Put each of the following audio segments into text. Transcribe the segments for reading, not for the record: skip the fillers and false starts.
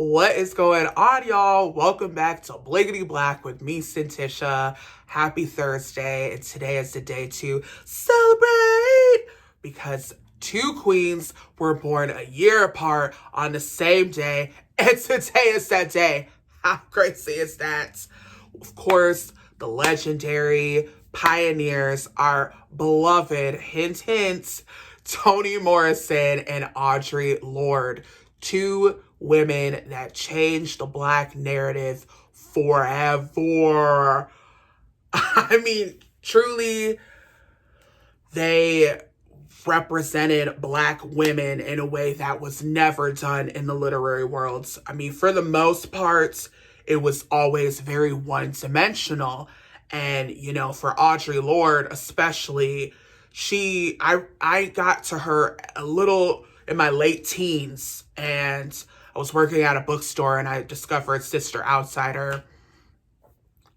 What is going on, y'all? Welcome back to Bliggity Black with me, Cintisha. Happy Thursday, and today is the day to celebrate because two queens were born a year apart on the same day, and today is that day. How crazy is that? Of course, the legendary pioneers, our beloved, hint, hint, Toni Morrison and Audre Lorde. Two women that changed the Black narrative forever. I mean, truly, they represented Black women in a way that was never done in the literary world. I mean, for the most part, it was always very one-dimensional. And, for Audre Lorde especially, I got to her a little in my late teens, and I was working at a bookstore and I discovered Sister Outsider.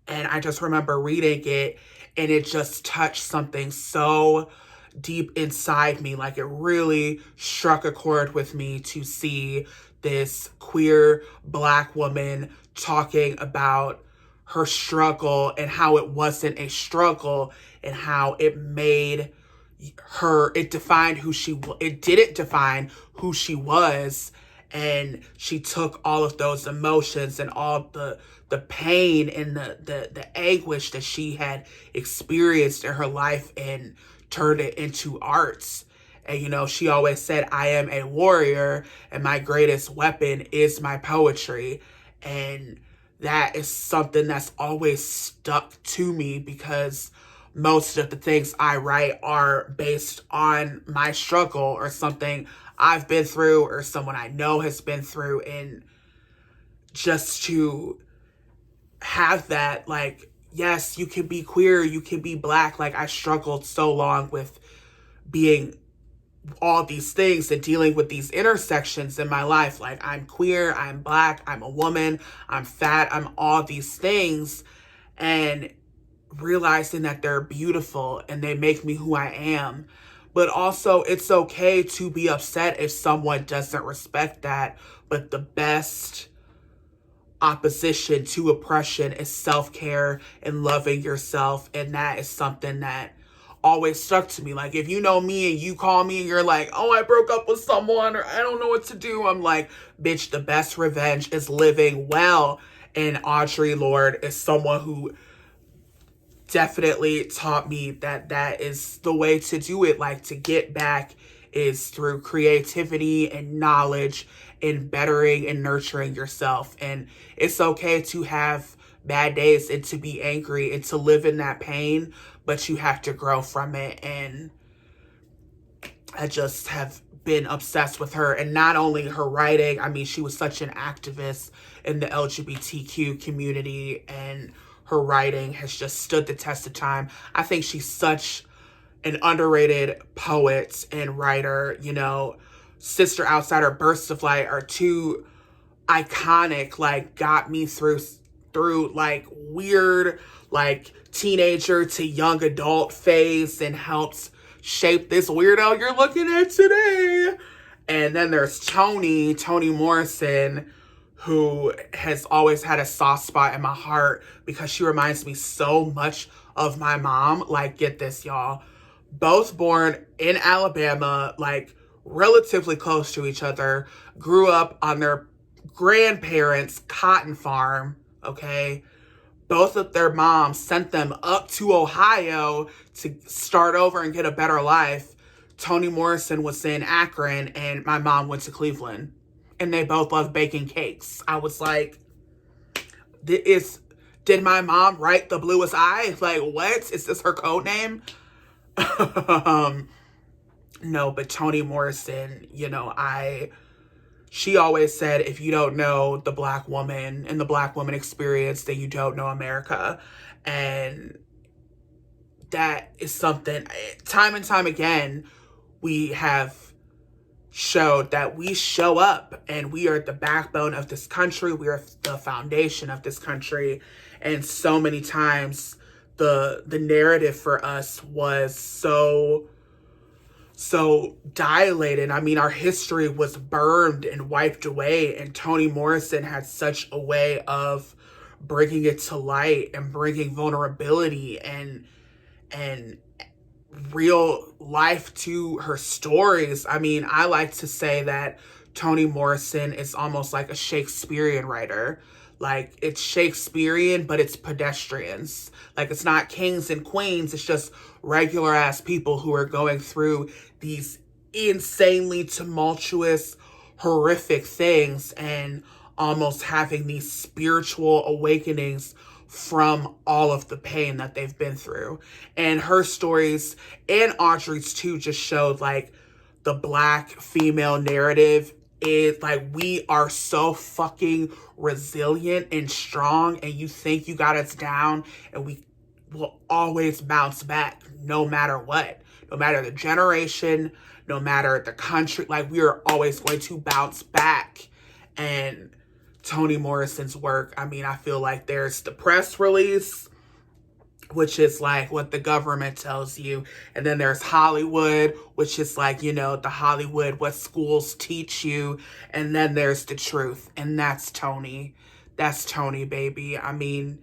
And I just remember reading it, and it just touched something so deep inside me. Like, it really struck a chord with me to see this queer Black woman talking about her struggle and how it wasn't a struggle, and how it made her, it didn't define who she was. And she took all of those emotions and all the pain and the anguish that she had experienced in her life and turned it into arts. And, she always said, I am a warrior and my greatest weapon is my poetry. And that is something that's always stuck to me, because most of the things I write are based on my struggle or something I've been through or someone I know has been through. And just to have that, like, yes, you can be queer, you can be Black. Like, I struggled so long with being all these things and dealing with these intersections in my life. Like, I'm queer, I'm Black, I'm a woman, I'm fat, I'm all these things. And realizing that they're beautiful and they make me who I am. But also, it's okay to be upset if someone doesn't respect that. But the best opposition to oppression is self-care and loving yourself. And that is something that always stuck to me. Like, if you know me and you call me and you're like, oh, I broke up with someone or I don't know what to do, I'm like, bitch, the best revenge is living well. And Audre Lorde is someone who definitely taught me that that is the way to do it. Like, to get back is through creativity and knowledge and bettering and nurturing yourself. And it's okay to have bad days and to be angry and to live in that pain, but you have to grow from it. And I just have been obsessed with her, and not only her writing. I mean, she was such an activist in the LGBTQ community, and her writing has just stood the test of time. I think she's such an underrated poet and writer. Sister Outsider, Bursts of Light are two iconic, like, got me through like weird, like, teenager to young adult phase and helped shape this weirdo you're looking at today. And then there's Toni Morrison, who has always had a soft spot in my heart because she reminds me so much of my mom. Like, get this, y'all. Both born in Alabama, like, relatively close to each other, grew up on their grandparents' cotton farm, okay? Both of their moms sent them up to Ohio to start over and get a better life. Toni Morrison was in Akron, and my mom went to Cleveland. And they both love baking cakes. I was like, did my mom write the bluest eye? Like, what? Is this her code name? No, but Toni Morrison, she always said, if you don't know the Black woman and the Black woman experience, then you don't know America. And that is something, time and time again, we have showed that we show up and we are the backbone of this country. We are the foundation of this country. And so many times the narrative for us was so so dilated. I mean, our history was burned and wiped away, and Toni Morrison had such a way of bringing it to light and bringing vulnerability and real life to her stories. I mean, I like to say that Toni Morrison is almost like a Shakespearean writer. Like, it's Shakespearean, but it's pedestrians. Like, it's not kings and queens. It's just regular ass people who are going through these insanely tumultuous, horrific things and almost having these spiritual awakenings from all of the pain that they've been through. And her stories, and Audre's too, just showed like the Black female narrative is like, we are so fucking resilient and strong, and you think you got us down, and we will always bounce back no matter what, no matter the generation, no matter the country. Like, we are always going to bounce back. And Toni Morrison's work, I mean, I feel like there's the press release, which is like what the government tells you. And then there's Hollywood, which is like, you know, the Hollywood, what schools teach you. And then there's the truth. And that's Toni. That's Toni, baby. I mean,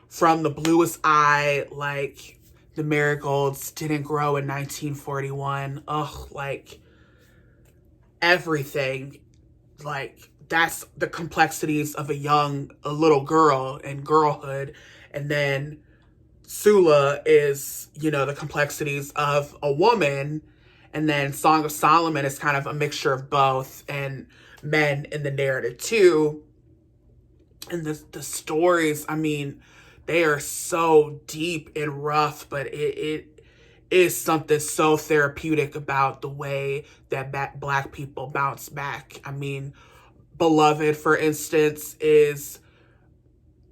from the bluest eye, like, the marigolds didn't grow in 1941. Ugh, like, everything. Like, that's the complexities of a little girl and girlhood. And then Sula is, you know, the complexities of a woman. And then Song of Solomon is kind of a mixture of both, and men in the narrative too. And the stories, I mean, they are so deep and rough, but it is something so therapeutic about the way that Black people bounce back. I mean, Beloved, for instance, is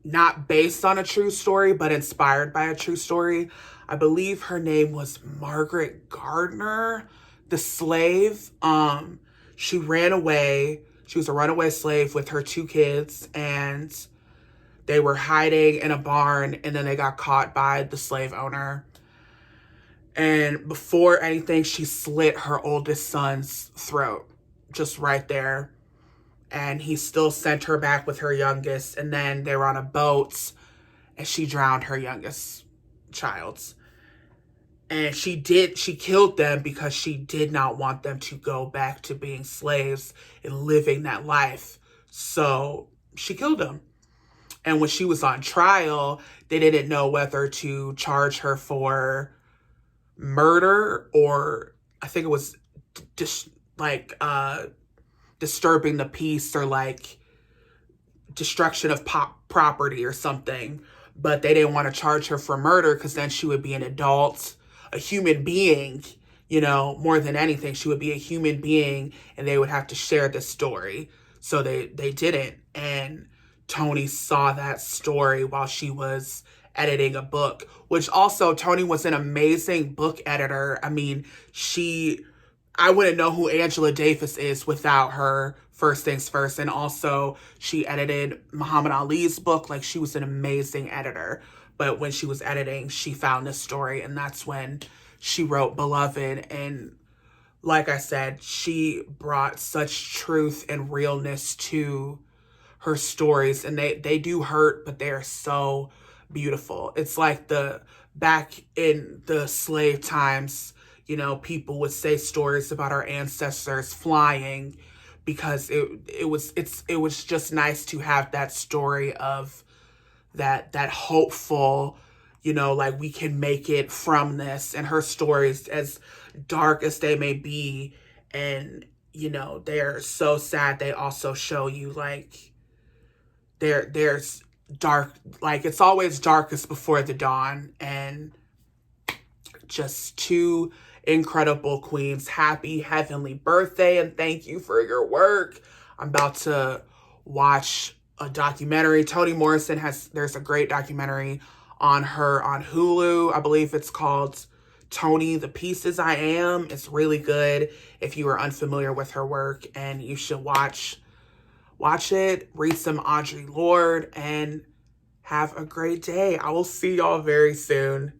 not based on a true story, but inspired by a true story. I believe her name was Margaret Gardner, the slave. She ran away. She was a runaway slave with her 2 kids, and they were hiding in a barn, and then they got caught by the slave owner. And before anything, she slit her oldest son's throat, just right there. And he still sent her back with her youngest. And then they were on a boat, and she drowned her youngest child. And she killed them because she did not want them to go back to being slaves and living that life. So she killed them. And when she was on trial, they didn't know whether to charge her for murder, or I think it was just like disturbing the peace, or like destruction of property or something. But they didn't want to charge her for murder, because then she would be an adult, a human being, you know, more than anything. She would be a human being, and they would have to share this story. So they didn't. And Toni saw that story while she was editing a book, which also, Toni was an amazing book editor. I mean, I wouldn't know who Angela Davis is without her, first things first. And also, she edited Muhammad Ali's book. Like, she was an amazing editor. But when she was editing, she found this story, and that's when she wrote Beloved. And like I said, she brought such truth and realness to her stories, and they do hurt, but they are so beautiful. It's like back in the slave times, you know, people would say stories about our ancestors flying, because it was just nice to have that story of that hopeful, you know, like, we can make it from this. And her stories, as dark as they may be, and, you know, they're so sad, they also show you, like, there's dark, like, it's always darkest before the dawn. And just 2 incredible queens. Happy heavenly birthday, and thank you for your work. I'm about to watch a documentary. Toni Morrison there's a great documentary on her on Hulu. I believe it's called Toni, The Pieces I Am. It's really good if you are unfamiliar with her work, and you should watch it, read some Audre Lorde, and have a great day. I will see y'all very soon.